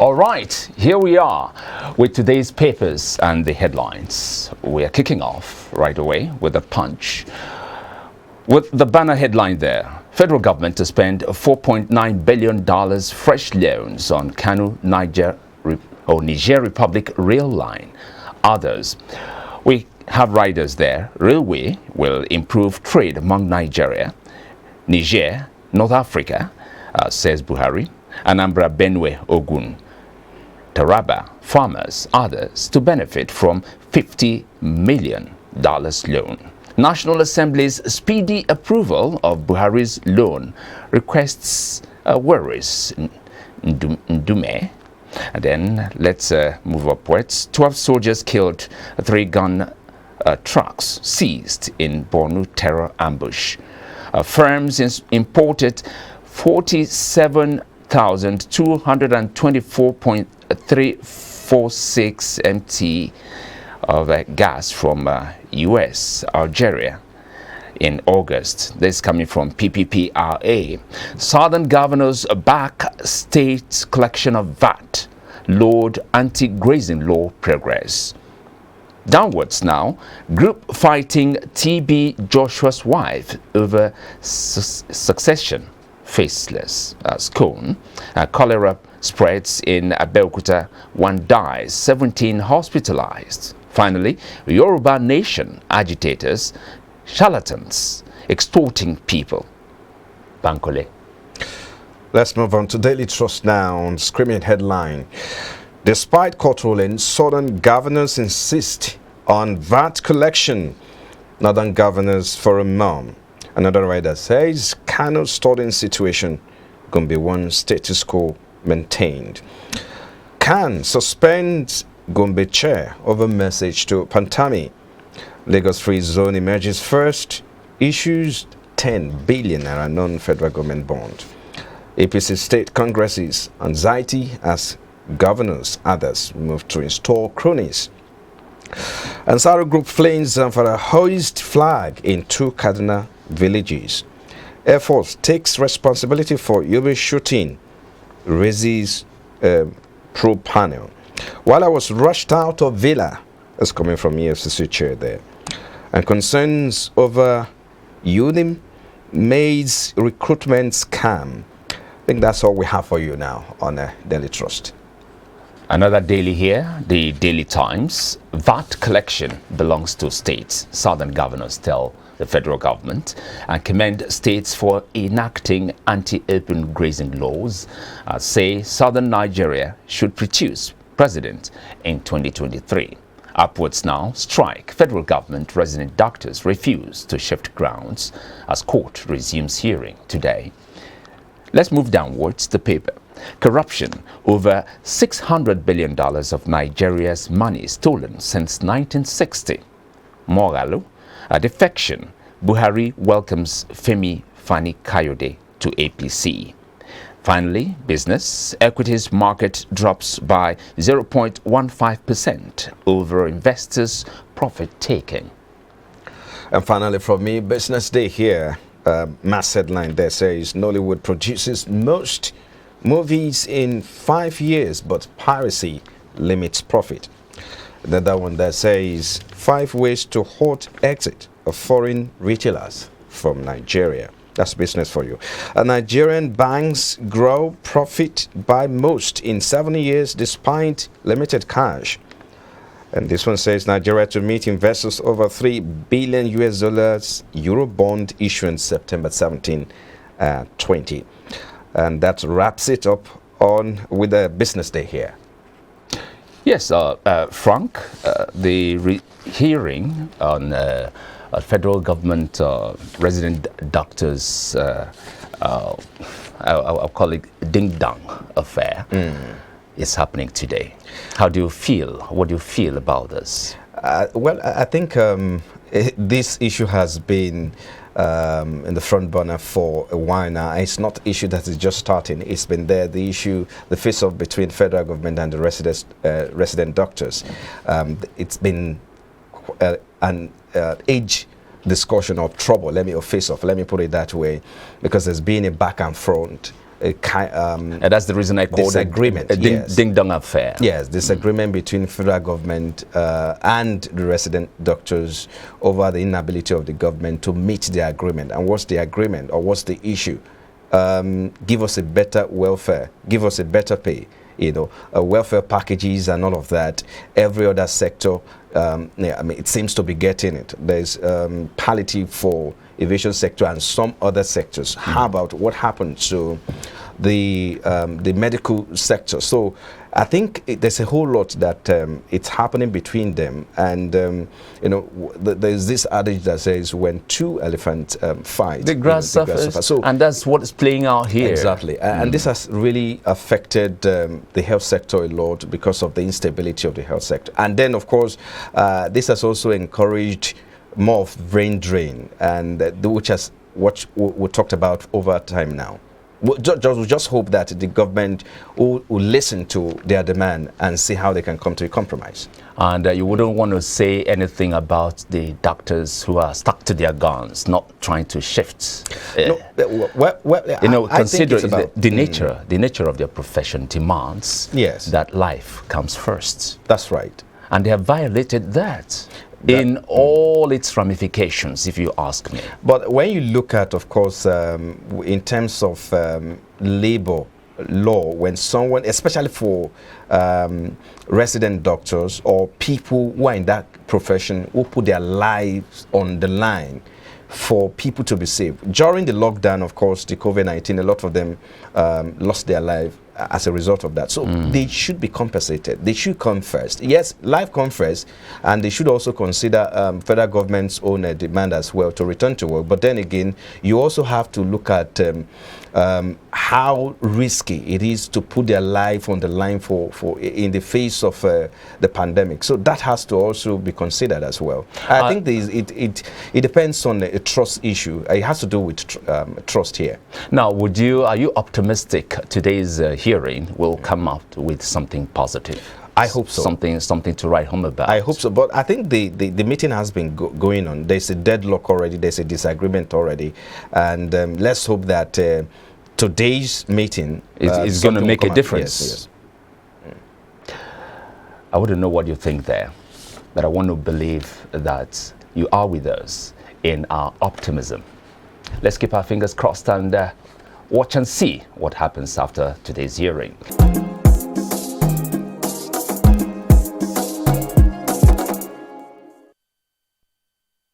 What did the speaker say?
All right, here we are with today's papers and the headlines. We are kicking off right away with a punch. With the banner headline there, federal government to spend $4.9 billion fresh loans on Kano, Niger Republic rail line. Others, we have riders there. Railway will improve trade among Nigeria, Niger, North Africa, says Buhari, Anambra, Benue, Ogun, Taraba, farmers, others to benefit from $50 million loan. National Assembly's speedy approval of Buhari's loan requests worries Ndume. And then let's move upwards. 12 soldiers killed, 3 gun trucks seized in Borno terror ambush. Firms imported 47,224.346 MT of gas from US, Algeria in August. This coming from PPPRA. Southern governors back state collection of VAT. Lord anti-grazing law progress. Downwards now, group fighting TB Joshua's wife over succession. Faceless scone. Cholera spreads in Abeokuta. 1 dies, 17 hospitalized. Finally, Yoruba nation agitators, charlatans, extorting people. Bankole. Let's move on to Daily Trust now. Screaming headline. Despite court ruling, southern governors insist on VAT collection. Northern governors for a mom. Another writer says Kano's stalling situation going to be one status quo maintained. Can suspend Gombe chair over message to Pantami. Lagos Free Zone emerges first. Issues 10 billion naira non-federal government bond. APC state congresses anxiety as governors, others move to install cronies. Ansaro Group flames for a hoist flag in 2 Kaduna villages. Air Force takes responsibility for Yobe shooting, raises probe panel. While I was rushed out of Villa, that's coming from EFCC chair there, and concerns over UNIM maids recruitment scam. I think that's all we have for you now on Daily Trust. Another daily here, the Daily Times. VAT collection belongs to states. Southern governors tell the federal government and commend states for enacting anti-open grazing laws. Say Southern Nigeria should produce president in 2023. Upwards now, strike. Federal government resident doctors refuse to shift grounds as court resumes hearing today. Let's move downwards the paper. Corruption. Over $600 billion of Nigeria's money stolen since 1960. Moralu. A defection. Buhari welcomes Femi Fani Kayode to APC. Finally, business. Equities market drops by 0.15% over investors' profit-taking. And finally from me, Business Day here. Mass headline there says Nollywood produces most movies in 5 years, but piracy limits profit. Then that one that says 5 ways to halt exit of foreign retailers from Nigeria. That's business for you. Nigerian banks grow profit by most in 7 years despite limited cash. And this one says Nigeria to meet investors over $3 billion Euro bond issuance September 17, 20. And that wraps it up on with the Business Day here. Yes, Frank, the hearing on federal government resident doctors, I'll call it ding-dong affair, is happening today. How do you feel? What do you feel about this? Well, I think this issue has been in the front burner for a while now. It's not an issue that is just starting. It's been there. The issue, the face-off between federal government and the resident doctors. It's been an age discussion of trouble. Or face-off. Let me put it that way, because there's been a back and front And that's the reason I called disagreement, it a ding-dong affair. Yes, disagreement between federal government and the resident doctors over the inability of the government to meet the agreement. And what's the agreement, or what's the issue? Give us a better welfare, give us a better pay, welfare packages and all of that. Every other sector, it seems to be getting it. There's palliative for aviation sector and some other sectors. How about what happened to the medical sector? So I think there's a whole lot that it's happening between them, and there's this adage that says when two elephants fight, the grass suffers. So, and that's what is playing out here. Exactly, and this has really affected the health sector a lot because of the instability of the health sector. And then, of course, this has also encouraged more of brain drain, and which has what we talked about over time now. We just hope that the government will listen to their demand and see how they can come to a compromise. And you wouldn't want to say anything about the doctors who are stuck to their guns, not trying to shift. Consider the nature of their profession demands that life comes first. That's right. And they have violated that in all its ramifications, if you ask me. But when you look at, of course, in terms of labor law, when someone, especially for resident doctors or people who are in that profession, who put their lives on the line for people to be safe. During the lockdown, of course, the COVID-19, a lot of them lost their life as a result of that. So they should be compensated. They should come first. Yes, life comes first, and they should also consider federal government's own demand as well to return to work. But then again, you also have to look at how risky it is to put their life on the line for in the face of the pandemic. So that has to also be considered as well. I think it depends on a trust issue. It has to do with trust here. Now, are you optimistic today's hearing will come out with something positive? I hope so. Something to write home about. I hope so. But I think the meeting has been going on. There's a deadlock already. There's a disagreement already. And let's hope that today's meeting is going to make a difference. Yes. I wouldn't know what you think there, but I want to believe that you are with us in our optimism. Let's keep our fingers crossed and watch and see what happens after today's hearing.